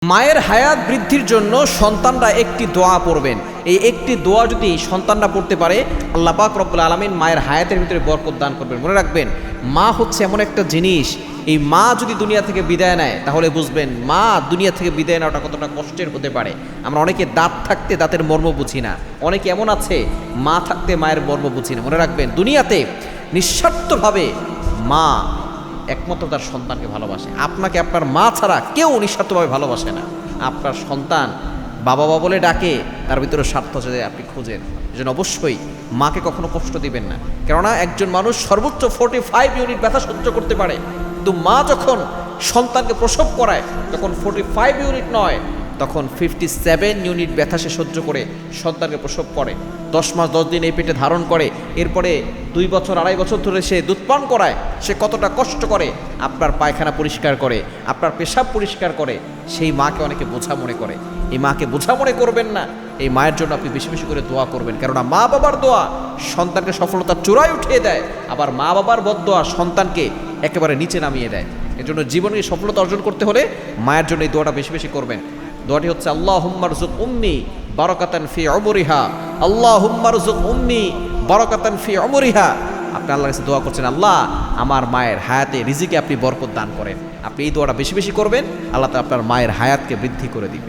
মায়ের হায়াত বৃদ্ধির জন্য সন্তানরা একটি দোয়া পড়বেন। এই একটি দোয়া যদি সন্তানরা পড়তে পারে, আল্লাহ পাক রব্বুল আলামিন মায়ের হায়াতের ভিতরে বরকত দান করবেন। মনে রাখবেন, মা হচ্ছে এমন একটা জিনিস, এই মা যদি দুনিয়া থেকে বিদায় নেয় তাহলে বুঝবেন মা দুনিয়া থেকে বিদায় নেওয়াটা কতটা কষ্টের হতে পারে। আমরা অনেকে দাঁত থাকতে দাঁতের মর্ম বুঝি না, অনেকে এমন আছে মা থাকতে মায়ের মর্ম বুঝি না। মনে রাখবেন, দুনিয়াতে নিঃস্বার্থভাবে মা একমাত্র তার সন্তানকে ভালোবাসে। আপনাকে আপনার মা ছাড়া কেউ নিঃস্বার্থভাবে ভালোবাসে না। আপনার সন্তান বাবা বাবা বলে ডাকে, তার ভিতরে স্বার্থ যদি আপনি খুঁজেন। এজন্য অবশ্যই মাকে কখনো কষ্ট দিবেন না, কেননা একজন মানুষ সর্বোচ্চ 45 ইউনিট ব্যথা সহ্য করতে পারে, কিন্তু মা যখন সন্তানকে প্রসব করায় তখন 45 ইউনিট নয়, তখন 57 ইউনিট ব্যথা সে সহ্য করে সন্তানকে প্রসব করে। 10 মাস 10 দিন এই পেটে ধারণ করে, এরপরে 2 বছর 2.5 বছর ধরে সে দুধ পান করায়। সে কতটা কষ্ট করে, আপনার পায়খানা পরিষ্কার করে, আপনার পেশাব পরিষ্কার করে। সেই মাকে অনেকে বোঝা মনে করে। এই মাকে বোঝা মনে করবেন না। এই মায়ের জন্য আপনি বেশি বেশি করে দোয়া করবেন, কেননা মা বাবার দোয়া সন্তানকে সফলতার চূড়ায় উঠিয়ে দেয়, আবার মা বাবার বদদোয়া সন্তানকে একেবারে নিচে নামিয়ে দেয়। এজন্য জীবনে সফলতা অর্জন করতে হলে মায়ের জন্য এই দোয়াটা বেশি বেশি করবেন। দোয়াটি হচ্ছে আল্লাহুম্মা রযুক উম্মি বারাকাতান ফি উমরিহা, আল্লাহুম্মা রযুক উম্মি বারাকাতান ফি উমরিহা। আপনি আল্লাহর কাছে দোয়া করছেন, আল্লাহ আমার মায়ের হায়াতে রিজিকে আপনি বরকত দান করেন। আপনি এই দোয়াটা বেশি বেশি করবেন, আল্লাহ তাআলা আপনার মায়ের হায়াতকে বৃদ্ধি করে দিবেন।